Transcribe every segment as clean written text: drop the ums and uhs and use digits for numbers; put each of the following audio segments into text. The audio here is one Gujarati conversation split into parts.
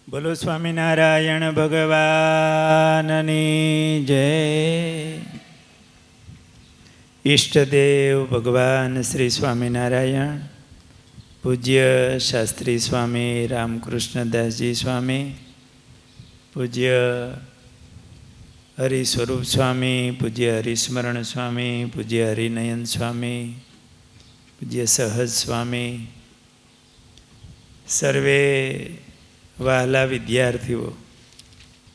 બોલો સ્વામિનારાયણ ભગવાનની જય. ઈષ્ટદેવ ભગવાન શ્રી સ્વામિનારાયણ, પૂજ્ય શાસ્ત્રી સ્વામી રામકૃષ્ણદાસજી સ્વામી, પૂજ્ય હરિસ્વરૂપ સ્વામી, પૂજ્ય હરિસ્મરણ સ્વામી, પૂજ્ય હરિનયન સ્વામી, પૂજ્ય સહજ સ્વામી, સર્વે વહાલા વિદ્યાર્થીઓ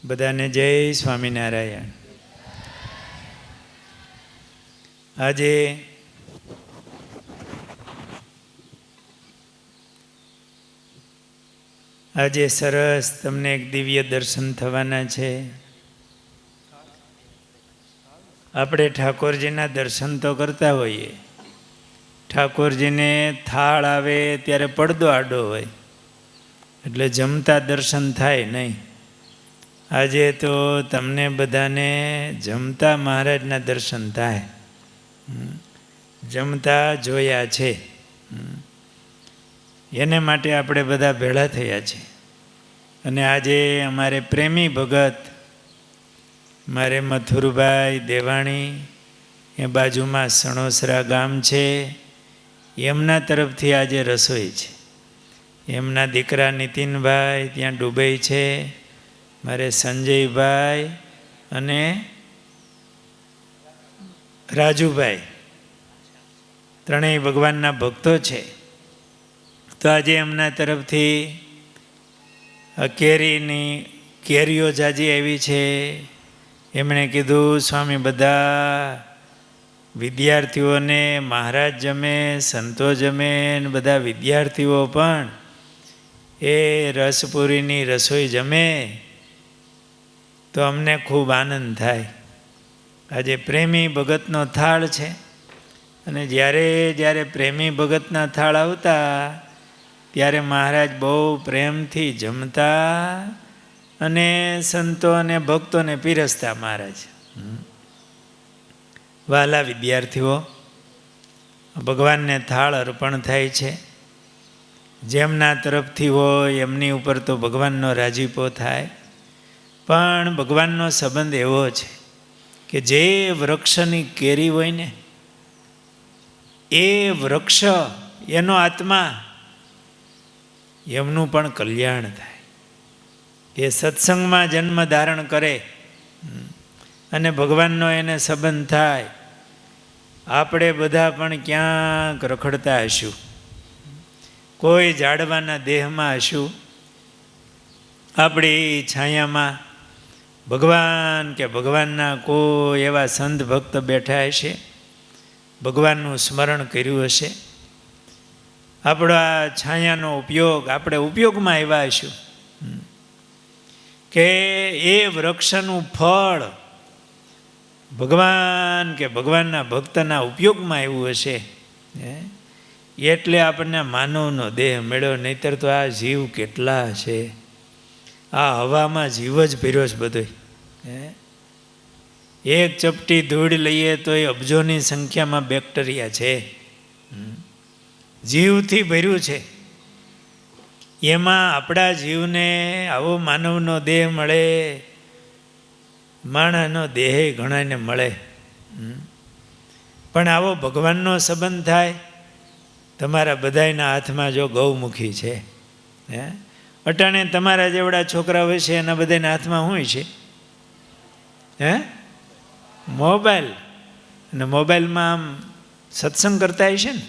બધાને જય સ્વામિનારાયણ. આજે સરસ તમને એક દિવ્ય દર્શન થવાના છે. આપણે ઠાકોરજીના દર્શન તો કરતા હોઈએ, ઠાકોરજીને થાળ આવે ત્યારે પડદો આડો હોય એટલે જમતા દર્શન થાય નહીં. આજે તો તમને બધાને જમતા મહારાજના દર્શન થાય, જમતા જોયા છે. એને માટે આપણે બધા ભેળા થયા છે. અને આજે અમારે પ્રેમી ભગત મારે મથુરભાઈ દેવાણી, એ બાજુમાં સણોસરા ગામ છે, એમના તરફથી આજે રસોઈ છે. એમના દીકરા નીતિનભાઈ ત્યાં ડુબઈ છે, મારે સંજયભાઈ અને રાજુભાઈ ત્રણેય ભગવાનના ભક્તો છે. તો આજે એમના તરફથી કેરીઓ જાજી આવી છે. એમણે કીધું સ્વામી બધા વિદ્યાર્થીઓને મહારાજ જમે, સંતો જમે, બધા વિદ્યાર્થીઓ પણ એ રસપુરીની રસોઈ જમે તો અમને ખૂબ આનંદ થાય. આજે પ્રેમી ભગતનો થાળ છે, અને જ્યારે પ્રેમી ભગતના થાળ આવતા ત્યારે મહારાજ બહુ પ્રેમથી જમતા અને સંતો અને ભક્તોને પીરસતા. મહારાજ વહાલા વિદ્યાર્થીઓ, ભગવાનને થાળ અર્પણ થાય છે. જેમના તરફથી હોય એમની ઉપર તો ભગવાનનો રાજીપો થાય. પણ ભગવાનનો સંબંધ એવો છે કે જે વૃક્ષની કેરી હોય ને એ વૃક્ષ, એનો આત્મા, એમનું પણ કલ્યાણ થાય. એ સત્સંગમાં જન્મ ધારણ કરે અને ભગવાનનો એને સંબંધ થાય. આપણે બધા પણ ક્યાંક રખડતા હશું, કોઈ ઝાડવાના દેહમાં હશું, આપણી છાયામાં ભગવાન કે ભગવાનના કોઈ એવા સંત ભક્ત બેઠા હશે, ભગવાનનું સ્મરણ કર્યું હશે. આપણા છાયાનો ઉપયોગ, આપણે ઉપયોગમાં આવ્યા હશું કે એ વૃક્ષનું ફળ ભગવાન કે ભગવાનના ભક્તના ઉપયોગમાં આવ્યું હશે. એટલે આપણને માનવનો દેહ મળ્યો. નહીતર તો આ જીવ કેટલા છે, આ હવામાં જીવ જ ભર્યો છે બધો. એક ચપટી ધૂળ લઈએ તો એ અબજોની સંખ્યામાં બેક્ટેરિયા છે, જીવથી ભર્યું છે. એમાં આપણા જીવને આવો માનવનો દેહ મળે, માણસનો દેહ ઘણાને મળે, પણ આવો ભગવાનનો સંબંધ થાય. તમારા બધાના હાથમાં જો ગૌમુખી છે, અટાણે તમારા જેવડા છોકરા હોય છે એના બધાના હાથમાં શું છે? મોબાઈલ. અને મોબાઈલમાં આમ સત્સંગ કરતા હશે ને?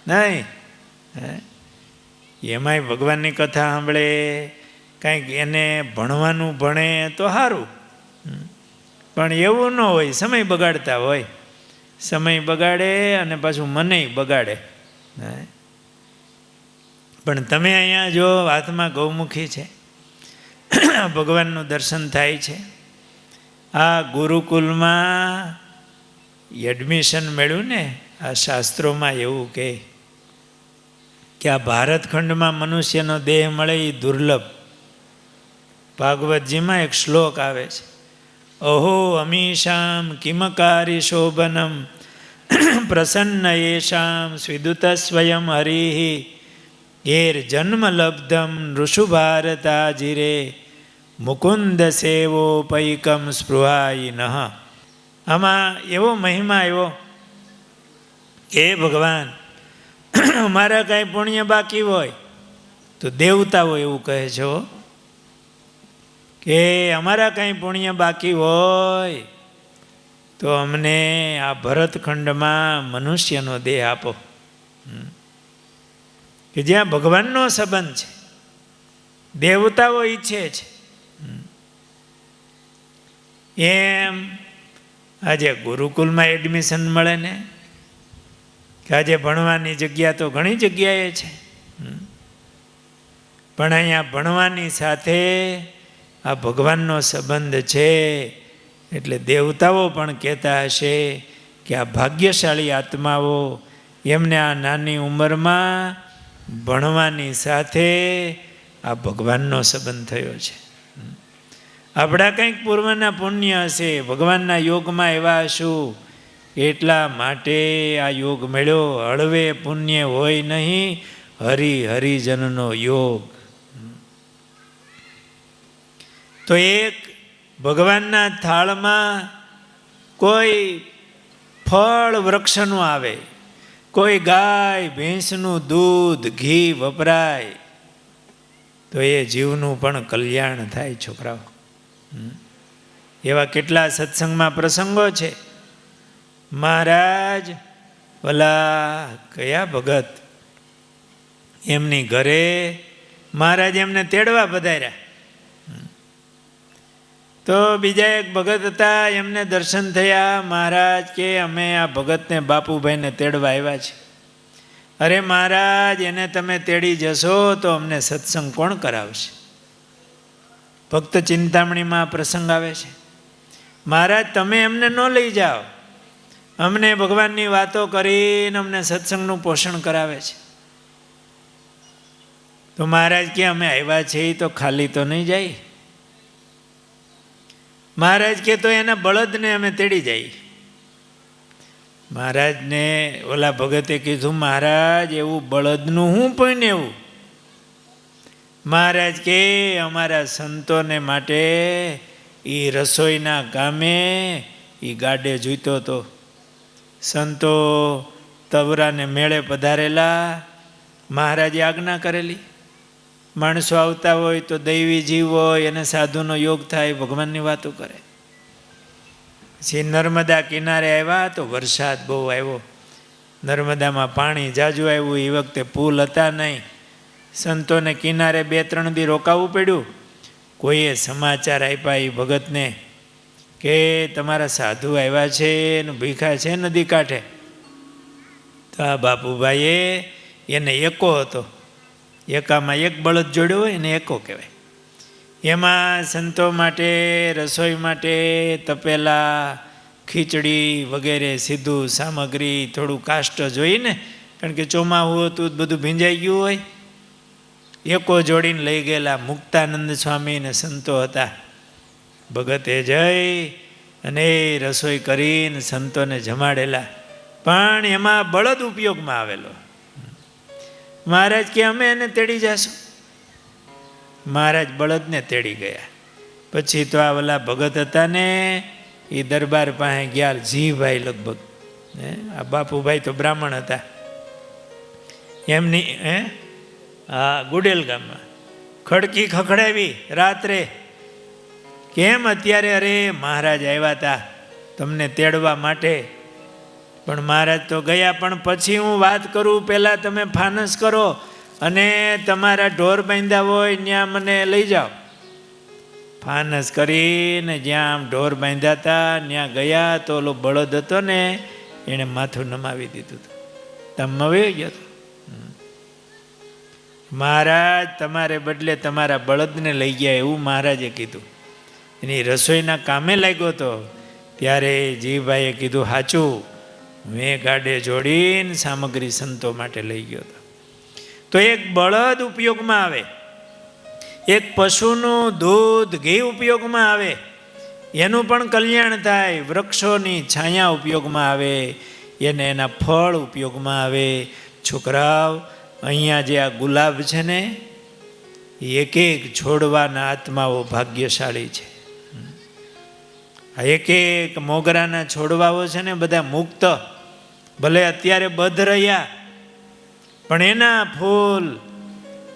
નહીં. એમાંય ભગવાનની કથા સાંભળે, કાંઈક એને ભણવાનું ભણે તો સારું, પણ એવું ન હોય, સમય બગાડતા હોય. સમય બગાડે અને પાછું મને બગાડે. પણ તમે અહીંયા જો હાથમાં ગૌમુખી છે, ભગવાનનું દર્શન થાય છે. આ ગુરુકુલમાં એડમિશન મળ્યું ને, આ શાસ્ત્રોમાં એવું કહે કે આ ભારતખંડમાં મનુષ્યનો દેહ મળે એ દુર્લભ. ભાગવતજીમાં એક શ્લોક આવે છે, અહો અમીશામ કિમકારી શોભનમ પ્રસન્ન યેશામ સ્વિદુત સ્વયં હરિ એર જન્મ લબ્ધમ ઋષુ ભારતાજીરે મુકુંદ સેવો પૈકમ સ્પૃહાય નહ. આમાં એવો મહિમા આવ્યો કે ભગવાન અમારા કાંઈ પુણ્ય બાકી હોય તો દેવતાઓ એવું કહે છે કે અમારા કાંઈ પુણ્ય બાકી હોય તો અમને આ ભરતખંડમાં મનુષ્યનો દેહ આપો, કે જ્યાં ભગવાનનો સંબંધ છે, દેવતાઓ ઈચ્છે છે. એમ આજે ગુરુકુલમાં એડમિશન મળે ને, કે આજે ભણવાની જગ્યા તો ઘણી જગ્યાએ છે, પણ અહીંયા ભણવાની સાથે આ ભગવાનનો સંબંધ છે. એટલે દેવતાઓ પણ કહેતા હશે કે આ ભાગ્યશાળી આત્માઓ, એમને આ નાની ઉંમરમાં ભણવાની સાથે આ ભગવાનનો સંબંધ થયો છે. આપણા કંઈક પૂર્વના પુણ્ય હશે, ભગવાનના યોગમાં એવા હશું, એટલા માટે આ યોગ મળ્યો. હળવે પુણ્ય હોય નહીં, હરિજનનો યોગ. તો એક ભગવાનના થાળમાં કોઈ ફળ વૃક્ષનું આવે, કોઈ ગાય ભેંસનું દૂધ ઘી વપરાય, તો એ જીવનું પણ કલ્યાણ થાય. છોકરાઓ, એવા કેટલા સત્સંગમાં પ્રસંગો છે. મહારાજ ઓલા કયા ભગત, એમની ઘરે મહારાજ એમને તેડવા પધાર્યા. તો બીજા એક ભગત હતા, એમને દર્શન થયા. મહારાજ કે અમે આ ભગતને બાપુભાઈને તેડવા આવ્યા છે. અરે મહારાજ, એને તમે તેડી જશો તો અમને સત્સંગ કોણ કરાવશે? ભક્ત ચિંતામણીમાં પ્રસંગ આવે છે. મહારાજ તમે એમને ન લઈ જાઓ, અમને ભગવાનની વાતો કરીને અમને સત્સંગનું પોષણ કરાવે છે. તો મહારાજ કે અમે આવ્યા છીએ તો ખાલી તો નહીં જાય. મહારાજ કે તો એના બળદને અમે તેડી જાય. મહારાજને ઓલા ભગતે કીધું, મહારાજ એવું બળદનું હું પણ એવું. મહારાજ કે અમારા સંતોને માટે એ રસોઈના કામે એ ગાડે જોઈતો હતો. સંતો તવરાને મેળે પધારેલા, મહારાજે આજ્ઞા કરેલી. માણસો આવતા હોય તો દૈવી જીવ હોય એને સાધુનો યોગ થાય, ભગવાનની વાતો કરે. પછી નર્મદા કિનારે આવ્યા તો વરસાદ બહુ આવ્યો. નર્મદામાં પાણી જાજુ આવ્યું. એ વખતે પુલ હતા નહીં. સંતોને કિનારે 2-3 દી રોકાવું પડ્યું. કોઈએ સમાચાર આપ્યા એ ભગતને કે તમારા સાધુ આવ્યા છે ને ભીખા છે નદી કાંઠે. તો આ બાપુભાઈએ એને એકો હતો, એકામાં એક બળદ જોડ્યો હોય ને એકો કહેવાય. એમાં સંતો માટે રસોઈ માટે તપેલા, ખીચડી વગેરે સીધું સામગ્રી, થોડું કાષ્ટ જોઈને, કારણ કે ચોમાહું હતું બધું ભીંજાઈ ગયું હોય. એકો જોડીને લઈ ગયેલા. મુક્તાનંદ સ્વામી ને સંતો હતા. ભગતે જઈ અને રસોઈ કરીને સંતોને જમાડેલા, પણ એમાં બળદ ઉપયોગમાં આવેલો. મહારાજ કે અમે એને તેડી જશું. મહારાજ બળદને તેડી ગયા. પછી તો આ ઓલા ભગત હતા ને એ દરબાર પાસે ગયા, જીભાઈ લગભગ, આ બાપુભાઈ તો બ્રાહ્મણ હતા. એમની હા ગુડેલ ગામમાં ખડકી ખખડાવી રાત્રે. કેમ અત્યારે? અરે મહારાજ આવ્યા હતા તમને તેડવા માટે. પણ મહારાજ તો ગયા, પણ પછી હું વાત કરું, પહેલાં તમે ફાનસ કરો અને તમારા ઢોર બાંધ્યા હોય ત્યાં મને લઈ જાઓ. ફાનસ કરીને જ્યાં આમ ઢોર બાંધ્યા હતા ત્યાં ગયા તો ઓલો બળદ હતો ને એણે માથું નમાવી દીધું હતું. તમે વહી ગયો હતો. મહારાજ તમારે બદલે તમારા બળદને લઈ ગયા એવું મહારાજે કીધું. એની રસોઈના કામે લાગ્યો હતો. ત્યારે જીભાઈએ કીધું સાચું, મેં ગાડે જોડીને સામગ્રી સંતો માટે લઈ ગયો હતો. તો એક બળદ ઉપયોગમાં આવે, એક પશુનું દૂધ ઘી ઉપયોગમાં આવે, એનું પણ કલ્યાણ થાય. વૃક્ષોની છાયા ઉપયોગમાં આવે, એને એના ફળ ઉપયોગમાં આવે. છોકરાઓ, અહીંયા જે આ ગુલાબ છે ને, એક એક છોડવાના આત્માઓ ભાગ્યશાળી છે. આ એક એક મોગરાના છોડવાઓ છે ને, બધા મુક્ત, ભલે અત્યારે બદ્ધ રહ્યા, પણ એના ફૂલ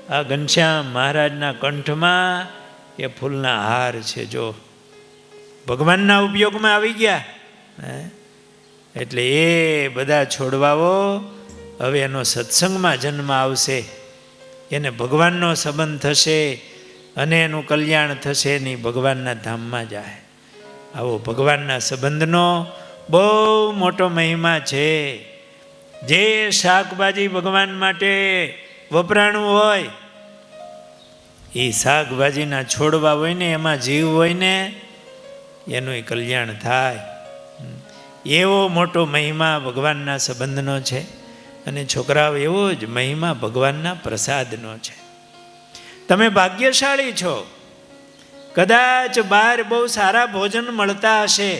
આ ઘનશ્યામ મહારાજના કંઠમાં એ ફૂલના હાર છે. જો ભગવાનના ઉપયોગમાં આવી ગયા. એટલે એ બધા છોડવાઓ હવે એનો સત્સંગમાં જન્મ આવશે, એને ભગવાનનો સંબંધ થશે અને એનું કલ્યાણ થશે નહીં, ભગવાનના ધામમાં જાય. આવો ભગવાનના સંબંધનો બહુ મોટો મહિમા છે. જે શાકભાજી ભગવાન માટે વપરાણું હોય, એ શાકભાજીના છોડવા હોય ને, એમાં જીવ હોય ને, એનું કલ્યાણ થાય. એવો મોટો મહિમા ભગવાનના સંબંધનો છે. અને છોકરાઓ, એવો જ મહિમા ભગવાનના પ્રસાદનો છે. તમે ભાગ્યશાળી છો. કદાચ બહાર બહુ સારા ભોજન મળતા હશે,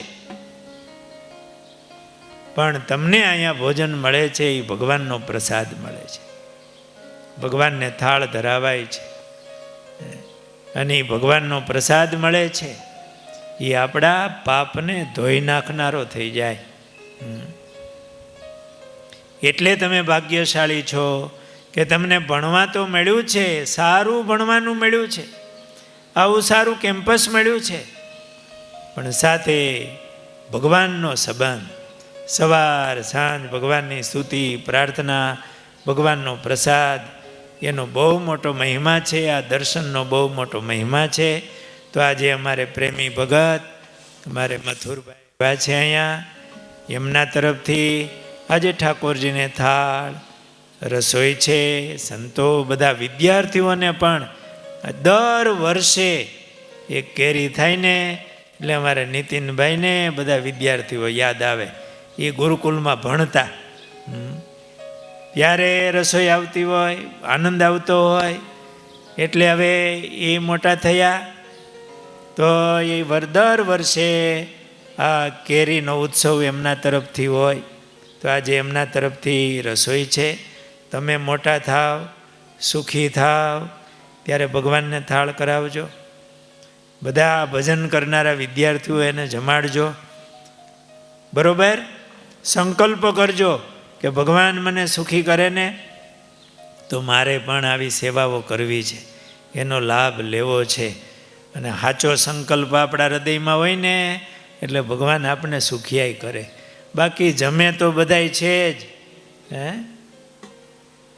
પણ તમને અહીંયા ભોજન મળે છે એ ભગવાનનો પ્રસાદ મળે છે. ભગવાનને થાળ ધરાવાય છે અને એ ભગવાનનો પ્રસાદ મળે છે. એ આપણા પાપને ધોઈ નાખનારો થઈ જાય. એટલે તમે ભાગ્યશાળી છો કે તમને ભણવા તો મળ્યું છે, સારું ભણવાનું મળ્યું છે, આવું સારું કેમ્પસ મળ્યું છે, પણ સાથે ભગવાનનો સંબંધ, સવાર સાંજ ભગવાનની સ્તુતિ પ્રાર્થના, ભગવાનનો પ્રસાદ, એનો બહુ મોટો મહિમા છે. આ દર્શનનો બહુ મોટો મહિમા છે. તો આજે અમારે પ્રેમી ભગત, અમારે મથુરભાઈ છે અહીંયા, એમના તરફથી આજે ઠાકોરજીને થાળ, રસોઈ છે. સંતો, બધા વિદ્યાર્થીઓને પણ દર વર્ષે એક કેરી થાય ને એટલે અમારે નીતિનભાઈને બધા વિદ્યાર્થીઓ યાદ આવે. એ ગુરુકુલમાં ભણતા, ત્યારે રસોઈ આવતી હોય, આનંદ આવતો હોય. એટલે હવે એ મોટા થયા તો એ દર વર્ષે આ કેરીનો ઉત્સવ એમના તરફથી હોય. તો આજે એમના તરફથી રસોઈ છે. તમે મોટા થાવ, સુખી થાવ, ત્યારે ભગવાનને થાળ કરાવજો. બધા ભજન કરનારા વિદ્યાર્થીઓ એને જમાડજો. બરોબર? સંકલ્પ કરજો કે ભગવાન મને સુખી કરે ને, તો મારે પણ આવી સેવાઓ કરવી છે, એનો લાભ લેવો છે. અને સાચો સંકલ્પ આપણા હૃદયમાં હોય ને, એટલે ભગવાન આપણે સુખિયાઈ કરે. બાકી જમે તો બધાય છે જ,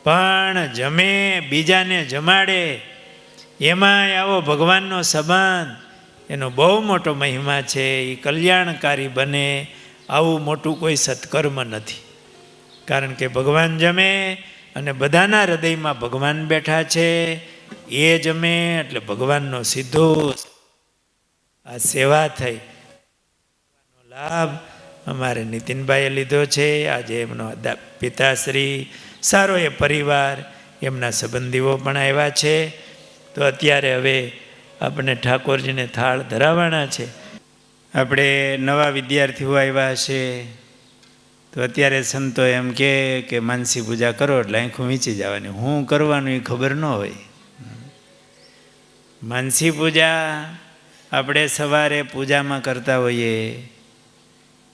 પણ જમે, બીજાને જમાડે, એમાંય આવો ભગવાનનો સંબંધ, એનો બહુ મોટો મહિમા છે. એ કલ્યાણકારી બને આવું મોટું કોઈ સત્કર્મ નથી. કારણ કે ભગવાન જમે અને બધાના હૃદયમાં ભગવાન બેઠા છે. એ જમે એટલે ભગવાનનો સીધો આ સેવા થઈ. લાભ અમારે નીતિનભાઈએ લીધો છે. આજે એમનો પિતાશ્રી, સારો એ પરિવાર, એમના સંબંધીઓ પણ આવ્યા છે. તો અત્યારે હવે આપણે ઠાકોરજીને થાળ ધરાવવાના છે. આપણે નવા વિદ્યાર્થીઓ આવ્યા છે, તો અત્યારે સંતો એમ કે માનસી પૂજા કરો એટલે આંખું વીંચી જવાની. હું કરવાનું એ ખબર ન હોય. માનસી પૂજા આપણે સવારે પૂજામાં કરતા હોઈએ,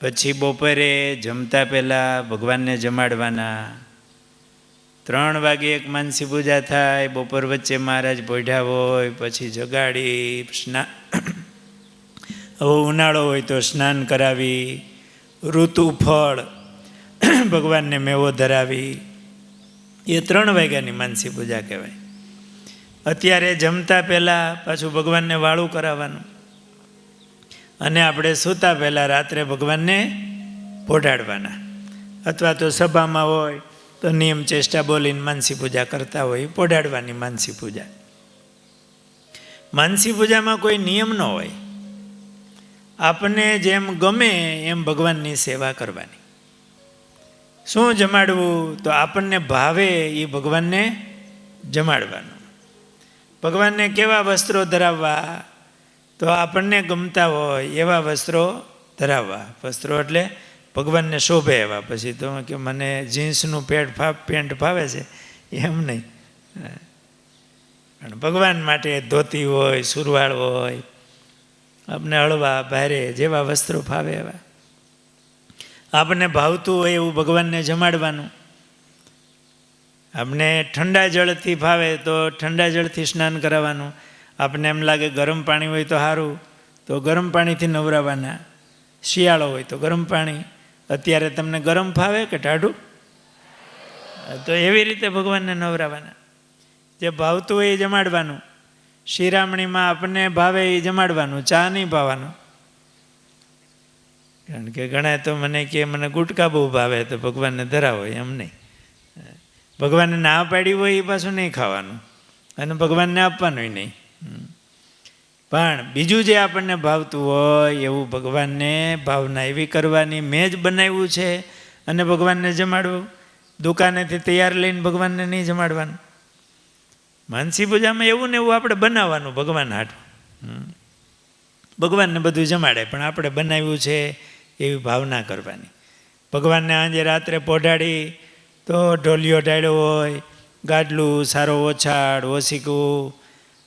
પછી બપોરે જમતા પહેલાં ભગવાનને જમાડવાના. 3 વાગે એક માનસી પૂજા થાય, બપોર વચ્ચે મહારાજ પોઢ્યા હોય, પછી જગાડી હવે ઉનાળો હોય તો સ્નાન કરાવી, ઋતુ ફળ ભગવાનને મેવો ધરાવી. એ 3 વાગ્યાની માનસી પૂજા કહેવાય. અત્યારે જમતા પહેલાં પાછું ભગવાનને વાળું કરાવવાનું, અને આપણે સૂતા પહેલાં રાત્રે ભગવાનને પોઢાડવાના. અથવા તો સભામાં હોય તો નિયમ ચેષ્ટા બોલીને માનસી પૂજા કરતા હોય, પોઢાડવાની માનસી પૂજા. માનસી પૂજામાં કોઈ નિયમ ન હોય. આપણને જેમ ગમે એમ ભગવાનની સેવા કરવાની. શું જમાડવું? તો આપણને ભાવે એ ભગવાનને જમાડવાનું. ભગવાનને કેવા વસ્ત્રો ધરાવવા? તો આપણને ગમતા હોય એવા વસ્ત્રો ધરાવવા. વસ્ત્રો એટલે ભગવાનને શોભે એવા. પછી તો કે મને જીન્સનું પેન્ટ ફાવે છે એમ નહીં. પણ ભગવાન માટે ધોતી હોય, સુરવાળ હોય, આપણે હળવા ભારે જેવા વસ્ત્રો ફાવે એવા, આપણને ભાવતું હોય એવું ભગવાનને જમાડવાનું. આપણે ઠંડા જળથી ફાવે તો ઠંડા જળથી સ્નાન કરાવવાનું. આપણને એમ લાગે ગરમ પાણી હોય તો સારું, તો ગરમ પાણીથી નવરાવવાના. શિયાળો હોય તો ગરમ પાણી. અત્યારે તમને ગરમ ફાવે કે ટાઢું? તો એવી રીતે ભગવાનને નવરાવવાના. જે ભાવતું હોય એ જમાડવાનું. શિરામણીમાં આપણને ભાવે એ જમાડવાનું, ચા નહીં ભાવવાનું. કારણ કે ઘણા તો મને કે મને ગુટકા બહુ ભાવે તો ભગવાનને ધરાવો, એમ નહીં. ભગવાનને ના પાડી હોય એ પાછું નહીં ખાવાનું, અને ભગવાનને આપવાનું નહીં. પણ બીજું જે આપણને ભાવતું હોય એવું ભગવાનને ભાવના એવી કરવાની. મેં જ બનાવ્યું છે અને ભગવાનને જમાડવું. દુકાનેથી તૈયાર લઈને ભગવાનને નહીં જમાડવાનું. માનસી પૂજામાં એવું ને એવું આપણે બનાવવાનું ભગવાન હાટું. ભગવાનને બધું જમાડે પણ આપણે બનાવ્યું છે એવી ભાવના કરવાની. ભગવાનને આજે રાત્રે પોઢાડી તો ઢોલિયો ઢાળ્યો હોય, ગાડલું, સારો ઓછાડ, ઓસીકું,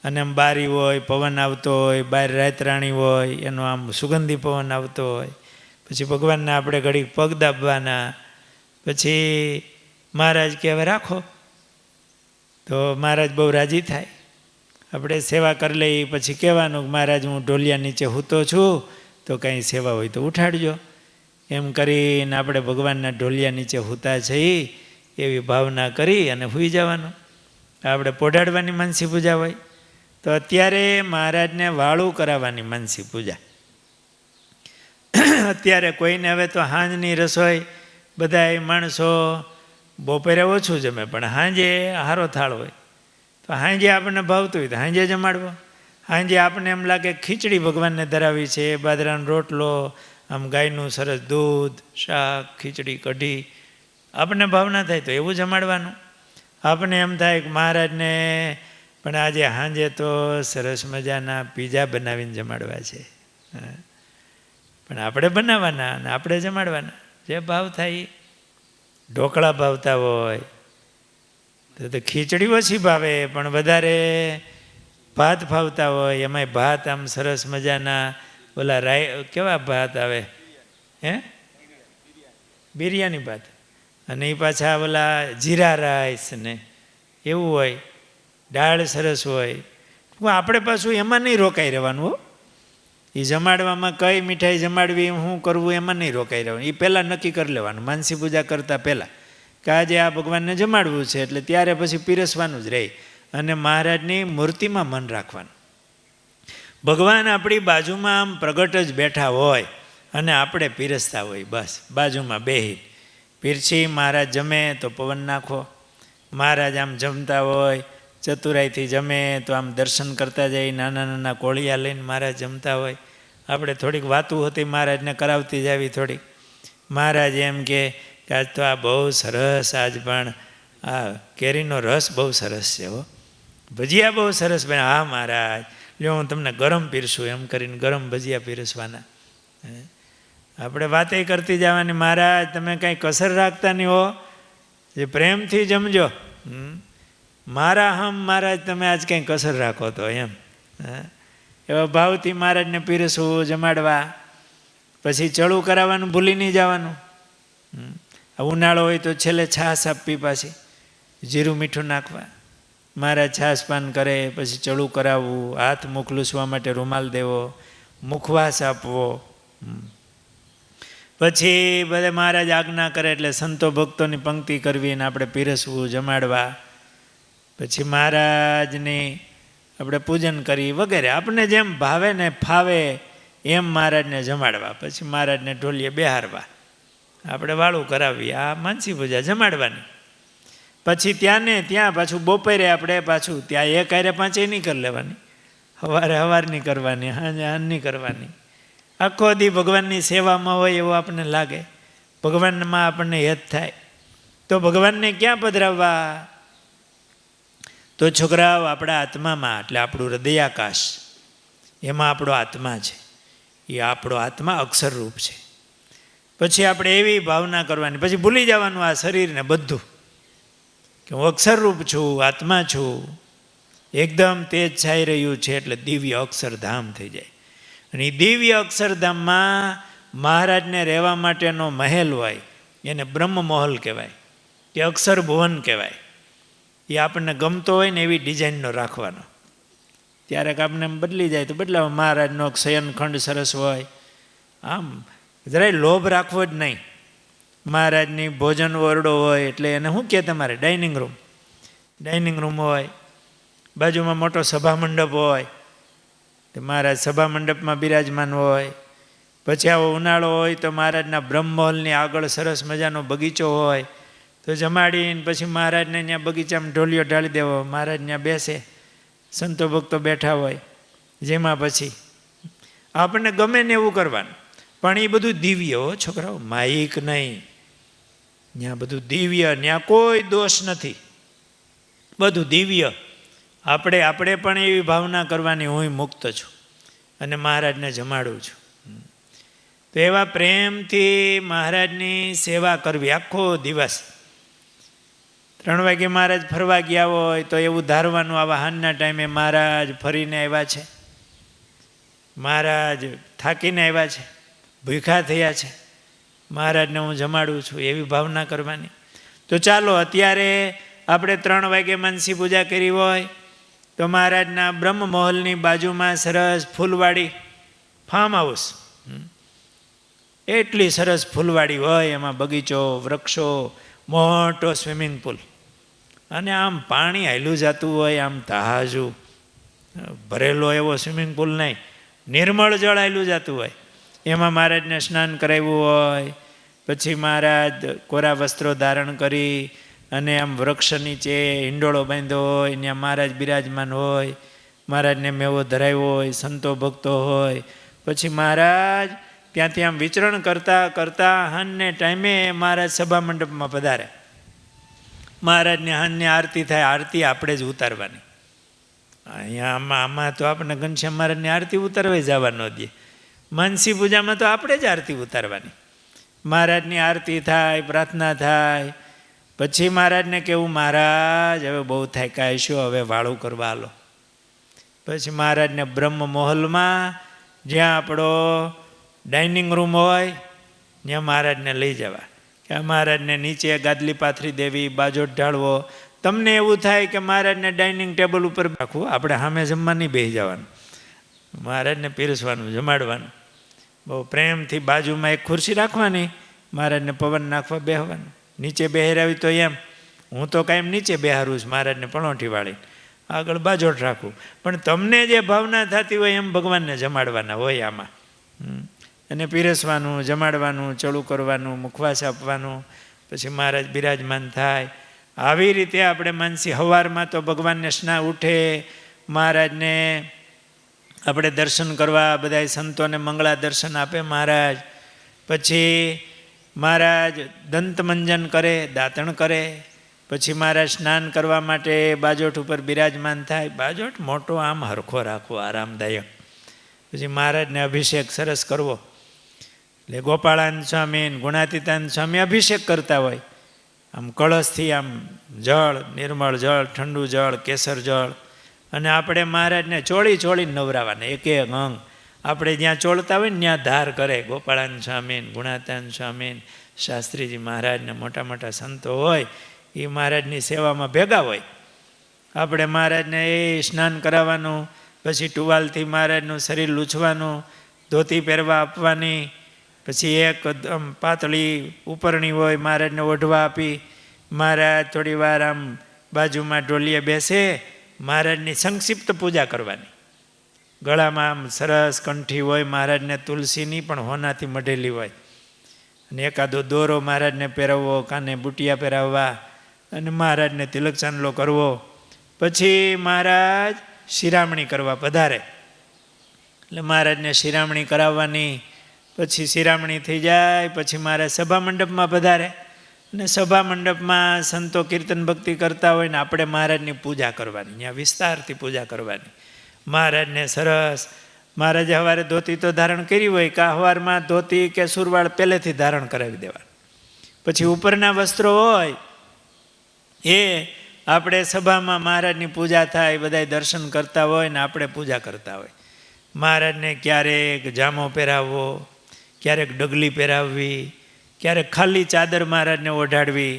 અને આમ બારી હોય, પવન આવતો હોય, બહાર રાતરાણી હોય, એનો આમ સુગંધી પવન આવતો હોય. પછી ભગવાનને આપણે ઘડીક પગ દાબવાના. પછી મહારાજ કે હવે રાખો, તો મહારાજ બહુ રાજી થાય. આપણે સેવા કરી લઈએ પછી કહેવાનું કે મહારાજ હું ઢોલિયા નીચે સૂતો છું, તો કંઈ સેવા હોય તો ઉઠાડજો. એમ કરીને આપણે ભગવાનના ઢોલિયા નીચે સૂતા છીએ એવી ભાવના કરી અને સૂઈ જવાનું. આપણે પોઢાડવાની માનસી પૂજા હોય. તો અત્યારે મહારાજને વાળું કરાવવાની માનસી પૂજા. અત્યારે કોઈને હવે તો સાંજની રસોઈ બધા માણસો બપોરે ઓછું જમે, પણ સાંજે સારો થાળ હોય તો સાંજે આપણને ભાવતું હોય તો સાંજે જમાડવો. સાંજે આપણને એમ લાગે ખીચડી ભગવાનને ધરાવી છે, બાજરાનો રોટલો, આમ ગાયનું સરસ દૂધ, શાક, ખીચડી, કઢી, આપણને ભાવના થાય તો એવું જમાડવાનું. આપણને એમ થાય કે મહારાજને પણ આજે સાંજે તો સરસ મજાના પીઝા બનાવીને જમાડવા છે, પણ આપણે બનાવવાના અને આપણે જમાડવાના. જે ભાવ થાય. ઢોકળા ભાવતા હોય તો ખીચડી ઓછી ભાવે, પણ વધારે ભાત ભાવતા હોય. એમાંય ભાત આમ સરસ મજાના ઓલા રાય કેવા ભાત આવે, બિરયાની ભાત, અને એ પાછા ઓલા જીરા રાઈસ ને એવું હોય. દાળ સરસ હોય. આપણે પાછું એમાં નહીં રોકાઈ રહેવાનું હો. એ જમાડવામાં કઈ મીઠાઈ જમાડવી, શું કરવું, એમાં નહીં રોકાઈ રહેવાનું. એ પહેલાં નક્કી કરી લેવાનું માનસી પૂજા કરતાં પહેલાં કે આજે આ ભગવાનને જમાડવું છે, એટલે ત્યારે પછી પીરસવાનું જ રહે. અને મહારાજની મૂર્તિમાં મન રાખવાનું. ભગવાન આપણી બાજુમાં આમ પ્રગટ જ બેઠા હોય અને આપણે પીરસતા હોય. બસ બાજુમાં બેહી પીરસી મહારાજ જમે તો પવન નાખો. મહારાજ આમ જમતા હોય, ચતુરાઈથી જમે તો આમ દર્શન કરતા જાય. નાના નાના કોળિયા લઈને મહારાજ જમતા હોય. આપણે થોડીક વાતું હતી મહારાજને કરાવતી જાવી થોડીક. મહારાજ એમ કે આજ તો આ બહુ સરસ, આજ પણ આ કેરીનો રસ બહુ સરસ છે હો, ભજીયા બહુ સરસ બને. હા મહારાજ લ્યો હું તમને ગરમ પીરસું, એમ કરીને ગરમ ભજીયા પીરસવાના. આપણે વાતે કરતી જવાની. મહારાજ તમે કાંઈ કસર રાખતા નહીં હો, જે પ્રેમથી જમજો. મારા હમ મહારાજ તમે આજ કંઈ કસર રાખો તો એમ. એવા ભાવથી મહારાજને પીરસવું, જમાડવા. પછી ચડું કરાવવાનું ભૂલી નહીં જવાનું. ઉનાળો હોય તો છેલ્લે છાશ આપવી, પાછી જીરું મીઠું નાખવા. મહારાજ છાશ પાન કરે, પછી ચડું કરાવવું, હાથ મુખ લૂસવા માટે રૂમાલ દેવો, મુખવાસ આપવો. પછી બધે મહારાજ આજ્ઞા કરે એટલે સંતો ભક્તોની પંક્તિ કરવી અને આપણે પીરસવું, જમાડવા. પછી મહારાજની આપણે પૂજન કરી વગેરે. આપણને જેમ ભાવે ને ફાવે એમ મહારાજને જમાડવા. પછી મહારાજને ઢોલીએ બેહારવા, આપણે વાળું કરાવીએ. આ માનસી પૂજા જમાડવાની. પછી ત્યાં ને ત્યાં પાછું બપોરે આપણે પાછું ત્યાં એક હારે પાંચે નહીં કરી લેવાની. સવારે સવારની કરવાની, સાંજે સાંજની કરવાની. આખો દી ભગવાનની સેવામાં હોય એવું આપણને લાગે. ભગવાનમાં આપણને હેત થાય. તો ભગવાનને ક્યાં પધરાવવા? તો છોકરાઓ આપણા આત્મામાં, એટલે આપણું હૃદયાકાશ, એમાં આપણો આત્મા છે. એ આપણો આત્મા અક્ષરરૂપ છે. પછી આપણે એવી ભાવના કરવાની. પછી ભૂલી જવાનું આ શરીરને બધું, કે હું અક્ષરરૂપ છું, આત્મા છું, એકદમ તેજ છાઈ રહ્યું છે, એટલે દિવ્ય અક્ષરધામ થઈ જાય. અને એ દિવ્ય અક્ષરધામમાં મહારાજને રહેવા માટેનો મહેલ હોય, એને બ્રહ્મમહોલ કહેવાય કે અક્ષર ભુવન કહેવાય. એ આપણને ગમતો હોય ને એવી ડિઝાઇનનો રાખવાનો. ક્યારેક આપણે બદલી જાય તો બદલાવ. મહારાજનો શયનખંડ સરસ હોય, આમ જરાય લોભ રાખવો જ નહીં. મહારાજની ભોજન ઓરડો હોય એટલે એને શું કહે તમારે? ડાઇનિંગ રૂમ હોય. બાજુમાં મોટો સભા મંડપ હોય, તો મહારાજ સભા મંડપમાં બિરાજમાન હોય. પછી આવો ઉનાળો હોય તો મહારાજના બ્રહ્મમહોલની આગળ સરસ મજાનો બગીચો હોય, તો જમાડીને પછી મહારાજને ત્યાં બગીચામાં ઢોલિયો ઢાળી દેવો. મહારાજ ત્યાં બેસે, સંતો ભક્તો બેઠા હોય, જેમાં પછી આપણને ગમે ને એવું કરવાનું. પણ એ બધું દિવ્ય હો છોકરાઓ, માયિક નહીં. ત્યાં બધું દિવ્ય, ત્યાં કોઈ દોષ નથી, બધું દિવ્ય. આપણે પણ એવી ભાવના કરવાની, હું મુક્ત છું અને મહારાજને જમાડું છું. તો એવા પ્રેમથી મહારાજની સેવા કરવી આખો દિવસ. 3 વાગે મહારાજ ફરવા ગયા હોય તો એવું ધારવાનું, આવા હાંજના ટાઈમે મહારાજ ફરીને આવ્યા છે, મહારાજ થાકીને આવ્યા છે, ભૂખ્યા થયા છે, મહારાજને હું જમાડું છું, એવી ભાવના કરવાની. તો ચાલો અત્યારે આપણે 3 વાગે માનસી પૂજા કરી હોય તો મહારાજના બ્રહ્મમહોલની બાજુમાં સરસ ફૂલવાડી, ફાર્મ હાઉસ, એટલી સરસ ફૂલવાડી હોય, એમાં બગીચો, વૃક્ષો, મોટો સ્વિમિંગ પુલ, અને આમ પાણી હાલ્યું જતું હોય, આમ તહાજુ ભરેલો એવો સ્વિમિંગ પુલ નહીં, નિર્મળ જળ હાલ્યું જતું હોય. એમાં મહારાજને સ્નાન કરાવ્યું હોય. પછી મહારાજ કોરા વસ્ત્રો ધારણ કરી અને આમ વૃક્ષ નીચે હિંડોળો બાંધ્યો હોય, ત્યાં મહારાજ બિરાજમાન હોય, મહારાજને મેવો ધરાવ્યો હોય, સંતો ભક્તો હોય. પછી મહારાજ ત્યાંથી આમ વિચરણ કરતાં કરતાં હાનને ટાઈમે મહારાજ સભા મંડપમાં પધારે. મહારાજની હાનની આરતી થાય, આરતી આપણે જ ઉતારવાની. અહીંયા આમાં તો આપણે ઘનશ્યામ મહારાજની આરતી ઉતારવા જવા ન દે. માનસી પૂજામાં તો આપણે જ આરતી ઉતારવાની. મહારાજની આરતી થાય, પ્રાર્થના થાય. પછી મહારાજને કહેવું, મહારાજ હવે બહુ થાક્યા છો, હવે વાળું કરવા આલો. પછી મહારાજને બ્રહ્મમહોલમાં, જ્યાં આપણો ડાઇનિંગ રૂમ હોય, ત્યાં મહારાજને લઈ જવા. કે મહારાજને નીચે ગાદલી પાથરી દેવી, બાજોટ ઢાળવો. તમને એવું થાય કે મહારાજને ડાઇનિંગ ટેબલ ઉપર રાખવું, આપણે સામે જમવા નહીં બેસી જવાનું, મહારાજને પીરસવાનું, જમાડવાનું. બહુ પ્રેમથી બાજુમાં એક ખુરશી રાખવાની, મહારાજને પવન નાખવા બેહવાનું. નીચે બેહરાવી તો એમ, હું તો કાંઈ નીચે બેહારું છું, મહારાજને પણોઠી વાળી આગળ બાજોટ રાખું. પણ તમને જે ભાવના થતી હોય એમ ભગવાનને જમાડવાના હોય આમાં. અને પીરસવાનું, જમાડવાનું, ચડું કરવાનું, મુખવાસ આપવાનું. પછી મહારાજ બિરાજમાન થાય. આવી રીતે આપણે માનસી સવારમાં તો ભગવાનને સ્નાન ઉઠે, મહારાજને આપણે દર્શન કરવા, બધા સંતોને મંગળા દર્શન આપે મહારાજ. પછી મહારાજ દંતમંજન કરે, દાંતણ કરે. પછી મહારાજ સ્નાન કરવા માટે બાજોટ ઉપર બિરાજમાન થાય. બાજોટ મોટો આમ હરખો રાખવો, આરામદાયક. પછી મહારાજને અભિષેક સરસ કરવો. એટલે ગોપાળાનંદ સ્વામી, ગુણાતીતાનંદ સ્વામી અભિષેક કરતા હોય. આમ કળશથી આમ જળ, નિર્મળ જળ, ઠંડુ જળ, કેસર જળ. અને આપણે મહારાજને ચોળીને નવરાવાના, એક એક અંગ. આપણે જ્યાં ચોળતા હોય ને ત્યાં ધાર કરે. ગોપાળાનંદ સ્વામી, ગુણાતીતાનંદ સ્વામી, શાસ્ત્રીજી મહારાજને મોટા મોટા સંતો હોય, એ મહારાજની સેવામાં ભેગા હોય. આપણે મહારાજને એ સ્નાન કરાવવાનું. પછી ટુવાલથી મહારાજનું શરીર લૂછવાનું, ધોતી પહેરવા આપવાની. પછી એક પાતળી ઉપરણી હોય, મહારાજને ઓઢવા આપી. મહારાજ થોડી વાર આમ બાજુમાં ઢોલીએ બેસે, મહારાજની સંક્ષિપ્ત પૂજા કરવાની. ગળામાં આમ સરસ કંઠી હોય, મહારાજને તુલસીની પણ હોનાથી મઢેલી હોય. અને એકાદો દોરો મહારાજને પહેરાવવો, કાને બુટિયા પહેરાવવા, અને મહારાજને તિલક ચાંદલો કરવો. પછી મહારાજ શિરામણી કરવા પધારે, એટલે મહારાજને શિરામણી કરાવવાની. પછી શિરામણી થઈ જાય પછી મહારાજ સભા મંડપમાં પધારે. અને સભા મંડપમાં સંતો કીર્તન ભક્તિ કરતા હોય ને આપણે મહારાજની પૂજા કરવાની, ત્યાં વિસ્તારથી પૂજા કરવાની. મહારાજને સરસ, મહારાજે સવારે ધોતી તો ધારણ કરી હોય, કે સવારમાં ધોતી કે સુરવાળ પહેલેથી ધારણ કરાવી દેવા. પછી ઉપરના વસ્ત્રો હોય એ આપણે સભામાં મહારાજની પૂજા થાય, બધા દર્શન કરતા હોય ને આપણે પૂજા કરતા હોય. મહારાજને ક્યારેક જામો પહેરાવવો, ક્યારેક ડગલી પહેરાવવી, ક્યારેક ખાલી ચાદર મહારાજને ઓઢાડવી.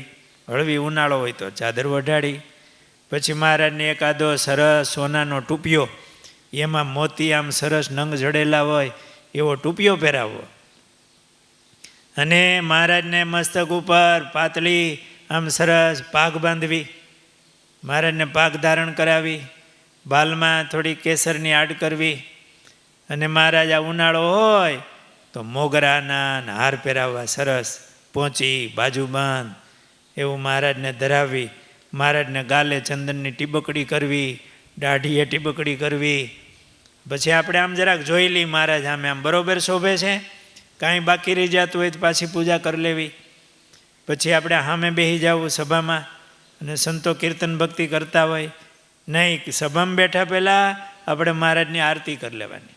હળવી ઉનાળો હોય તો ચાદર ઓઢાડી, પછી મહારાજને એકાદો સરસ સોનાનો ટૂપિયો, એમાં મોતી આમ સરસ નંગ જડેલા હોય એવો ટૂપિયો પહેરાવવો. અને મહારાજને મસ્તક ઉપર પાતળી આમ સરસ પાઘ બાંધવી, મહારાજને પાઘ ધારણ કરાવી, બાલમાં થોડી કેસરની આડ કરવી. અને મહારાજ આ ઉનાળો હોય તો મોગરાના હાર પહેરાવવા, સરસ પહોંચી બાજુબંધ એવું મહારાજને ધરાવવી. મહારાજને ગાલે ચંદનની ટીબકડી કરવી, દાઢીએ ટીબકડી કરવી. પછી આપણે આમ જરાક જોઈ લઈ મહારાજ આમે આમ બરોબર શોભે છે, કાંઈ બાકી રહી જતું હોય તો પાછી પૂજા કરી લેવી. પછી આપણે સામે બેસી જવું સભામાં, અને સંતો કીર્તન ભક્તિ કરતા હોય. નહીં, સભામાં બેઠા પહેલાં આપણે મહારાજની આરતી કરી લેવાની.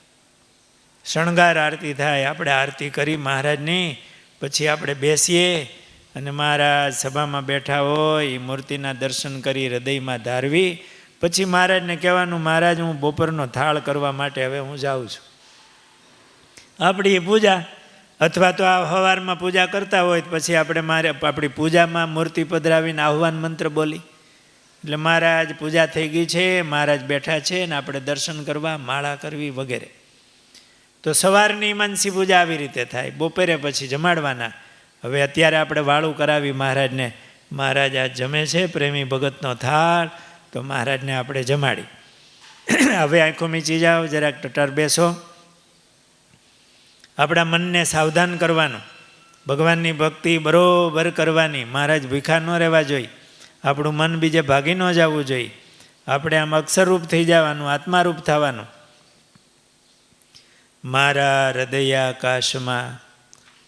શણગાર આરતી થાય, આપણે આરતી કરી મહારાજની, પછી આપણે બેસીએ અને મહારાજ સભામાં બેઠા હોય એ મૂર્તિના દર્શન કરી હૃદયમાં ધારવી. પછી મહારાજને કહેવાનું, મહારાજ હું બપોરનો થાળ કરવા માટે હવે હું જાઉં છું. આપણી પૂજા, અથવા તો આ સવારમાં પૂજા કરતા હોય પછી આપણે આપણી પૂજામાં મૂર્તિ પધરાવીને આહ્વાન મંત્ર બોલી, એટલે મહારાજ પૂજા થઈ ગઈ છે, મહારાજ બેઠા છે ને આપણે દર્શન કરવા, માળા કરવી વગેરે. તો સવારની માનસી પૂજા આવી રીતે થાય. બપોરે પછી જમાડવાના. હવે અત્યારે આપણે વાળું કરાવી મહારાજને, મહારાજ આ જમે છે પ્રેમી ભગતનો થાળ, તો મહારાજને આપણે જમાડી. હવે આંખો મીચી જાઓ, જરાક ટટાર બેસો. આપણા મનને સાવધાન કરવાનું, ભગવાનની ભક્તિ બરોબર કરવાની. મહારાજ ભૂખા ન રહેવા જોઈએ, આપણું મન બીજે ભાગી ન જવું જોઈએ. આપણે આમ અક્ષરરૂપ થઈ જવાનું, આત્મારૂપ થવાનું. મારા હૃદયાકાશમાં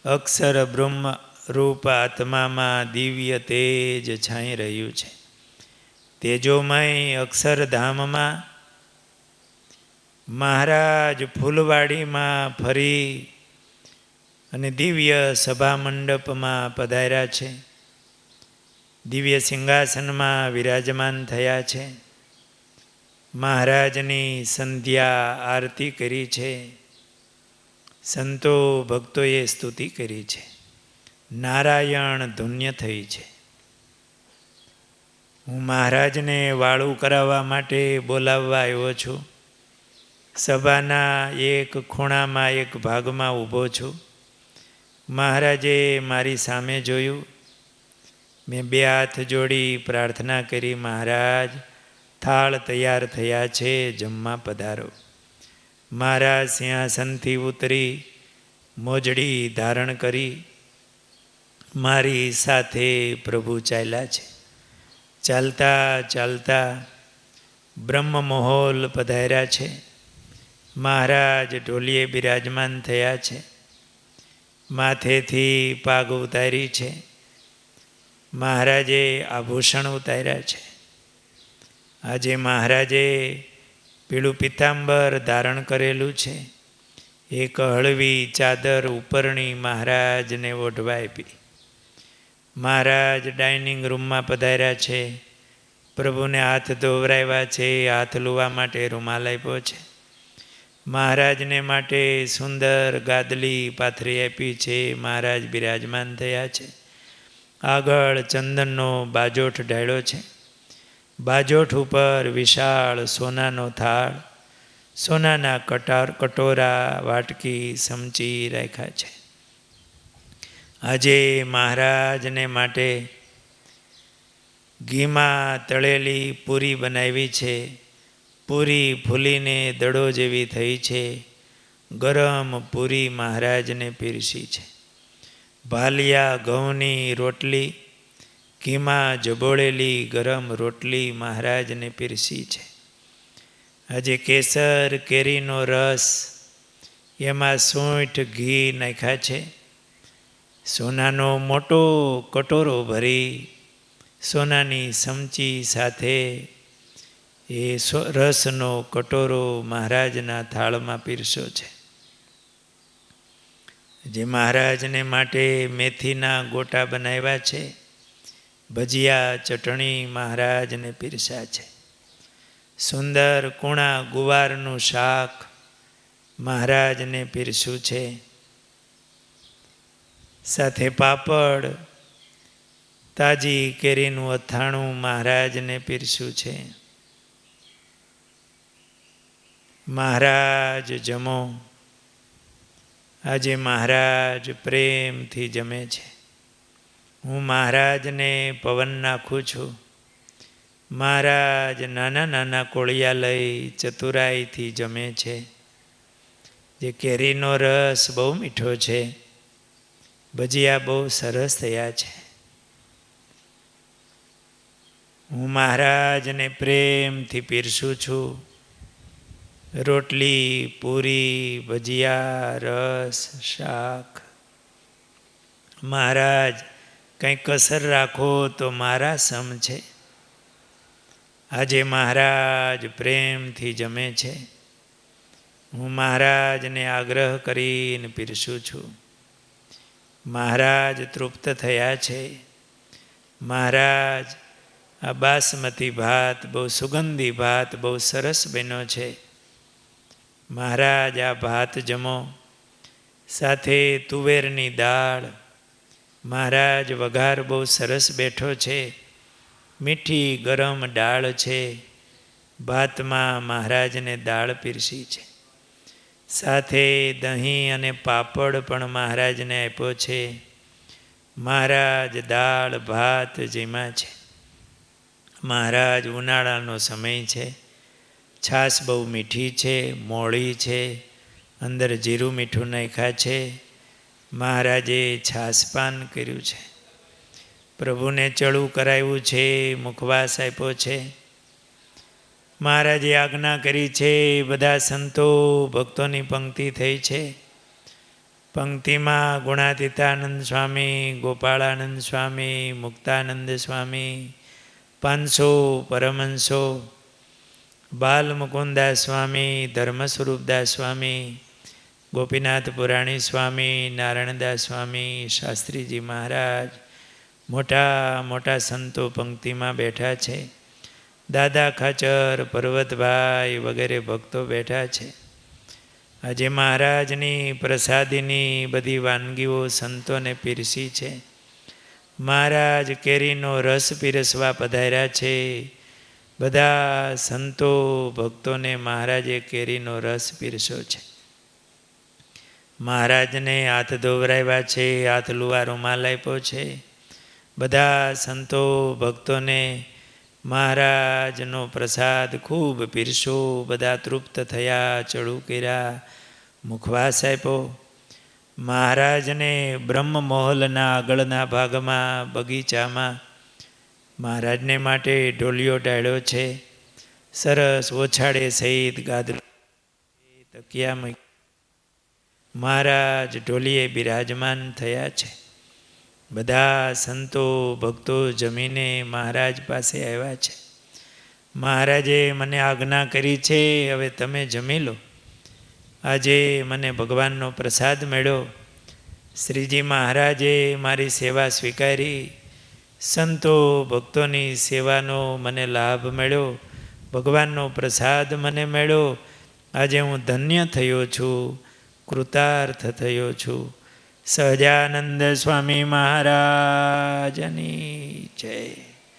અક્ષર બ્રહ્મ રૂપ આત્મામાં દિવ્ય તેજ છાઈ રહ્યું છે. તેજોમય અક્ષરધામમાં મહારાજ ફૂલવાડીમાં ફરી અને દિવ્ય સભા મંડપમાં પધાર્યા છે. દિવ્ય સિંહાસનમાં વિરાજમાન થયા છે. મહારાજની સંધ્યા આરતી કરી છે. સંતો ભક્તોએ સ્તુતિ કરી છે. નારાયણ ધુન્ય થઈ છે. હું મહારાજને વાળું કરાવવા માટે બોલાવવા આવ્યો છું. સભાના એક ખૂણામાં એક ભાગમાં ઊભો છું. મહારાજે મારી સામે જોયું. મેં બે હાથ જોડી પ્રાર્થના કરી, મહારાજ થાળ તૈયાર થયા છે, જમવા પધારો. મહારાજ સિંહાસનથી ઉતરી મોજડી ધારણ કરી મારી સાથે પ્રભુ ચાલ્યા છે. ચાલતા ચાલતા બ્રહ્મમહોલ પધાર્યા છે. મહારાજ ઢોલીએ બિરાજમાન થયા છે. માથેથી પાગ ઉતારી છે. મહારાજે આભૂષણ ઉતાર્યા છે. આજે મહારાજે પીળું પિતાંબર ધારણ કરેલું છે. એક હળવી ચાદર ઉપરની મહારાજને ઓઢવા આપી. મહારાજ ડાઇનિંગ રૂમમાં પધાર્યા છે. પ્રભુને હાથ ધોવરાવ્યા છે. હાથ લુવા માટે રૂમાલ આપ્યો છે. મહારાજને માટે સુંદર ગાદલી પાથરી આપી છે. મહારાજ બિરાજમાન થયા છે. આગળ ચંદનનો બાજોઠ ઢાળ્યો છે. બાજોઠ ઉપર વિશાળ સોનાનો થાળ, સોનાના કટોરા, વાટકી, સમચી રાખ્યા છે. આજે મહારાજને માટે ઘીમાં તળેલી પૂરી બનાવી છે. પૂરી ફૂલીને દડો જેવી થઈ છે. ગરમ પૂરી મહારાજને પીરસી છે. ભાલિયા ઘઉંની રોટલી, ઘીમાં જબોળેલી ગરમ રોટલી મહારાજને પીરસી છે. આજે કેસર કેરીનો રસ, એમાં સૂંઠ ઘી નાખ્યા છે. સોનાનો મોટો કટોરો ભરી સોનાની સમચી સાથે એ રસનો કટોરો મહારાજના થાળમાં પીરસ્યો છે. જે મહારાજને માટે મેથીના ગોટા બનાવ્યા છે. ભજીયા ચટણી મહારાજને પીરસ્યા છે. સુંદર કૂણા ગુવારનું શાક મહારાજને પીરસ્યું છે. સાથે પાપડ, તાજી કેરીનું અથાણું મહારાજને પીરસ્યું છે. મહારાજ જમો. આજે મહારાજ પ્રેમથી જમે છે. હું મહારાજને પવન નાખું છું. મહારાજ નાના નાના કોળિયા લઈ ચતુરાઈથી જમે છે. જે કેરીનો રસ બહુ મીઠો છે. ભજીયા બહુ સરસ થયા છે. હું મહારાજને પ્રેમથી પીરસું છું. રોટલી, પૂરી, ભજીયા, રસ, શાક. મહારાજ કંઈ કસર રાખો તો મારા સમ છે. આજે મહારાજ પ્રેમથી જમે છે. હું મહારાજને આગ્રહ કરીને પીરસું છું. મહારાજ તૃપ્ત થયા છે. મહારાજ આ બાસમતી ભાત બહુ સુગંધી ભાત બહુ સરસ બન્યો છે. મહારાજ આ ભાત જમો. સાથે તુવેરની દાળ. મહારાજ વઘાર બહુ સરસ બેઠો છે. મીઠી ગરમ દાળ છે. ભાતમાં મહારાજને દાળ પીરસી છે. સાથે દહીં અને પાપડ પણ મહારાજને આપ્યો છે. મહારાજ દાળ ભાત જેમાં છે. મહારાજ ઉનાળાનો સમય છે. છાશ બહુ મીઠી છે, મોળી છે. અંદર જીરું મીઠું નાખ્યા છે. મહારાજે છાશપાન કર્યું છે. પ્રભુને ચડું કરાવ્યું છે. મુખવાસ આપ્યો છે. મહારાજે આજ્ઞા કરી છે. બધા સંતો ભક્તોની પંક્તિ થઈ છે. પંક્તિમાં ગુણાતીતાનંદ સ્વામી, ગોપાળાનંદ સ્વામી, મુક્તાનંદ સ્વામી, 500 પરમહંસો, બાલમુકુદાસ સ્વામી, ધર્મસ્વરૂપદાસ સ્વામી, ગોપીનાથ પુરાણી સ્વામી, નારાયણદાસ સ્વામી, શાસ્ત્રીજી મહારાજ, મોટા મોટા સંતો પંક્તિમાં બેઠા છે. દાદા ખાચર, પર્વતભાઈ વગેરે ભક્તો બેઠા છે. આજે મહારાજની પ્રસાદીની બધી વાનગીઓ સંતોને પીરસી છે. મહારાજ કેરીનો રસ પીરસવા પધાર્યા છે. બધા સંતો ભક્તોને મહારાજે કેરીનો રસ પીરસ્યો છે. મહારાજને હાથ ધોવરાવ્યા છે. હાથ લુવા રૂમાલ આપ્યો છે. બધા સંતો ભક્તોને મહારાજનો પ્રસાદ ખૂબ પીરસો. બધા તૃપ્ત થયા, ચડું કર્યા, મુખવાસ આપ્યો. મહારાજને બ્રહ્મમહોલના આગળના ભાગમાં બગીચામાં મહારાજને માટે ઢોલિયો ડાળ્યો છે. સરસ ઓછાળે સહિત ગાદલું તકિયામાં મહારાજ ઢોલીએ બિરાજમાન થયા છે. બધા સંતો ભક્તો જમીને મહારાજ પાસે આવ્યા છે. મહારાજે મને આજ્ઞા કરી છે, હવે તમે જમી લો. આજે મને ભગવાનનો પ્રસાદ મળ્યો. શ્રીજી મહારાજે મારી સેવા સ્વીકારી. સંતો ભક્તોની સેવાનો મને લાભ મળ્યો. ભગવાનનો પ્રસાદ મને મળ્યો. આજે હું ધન્ય થયો છું, કૃતાર્થ થયો છું. સહજાનંદ સ્વામી મહારાજની જય.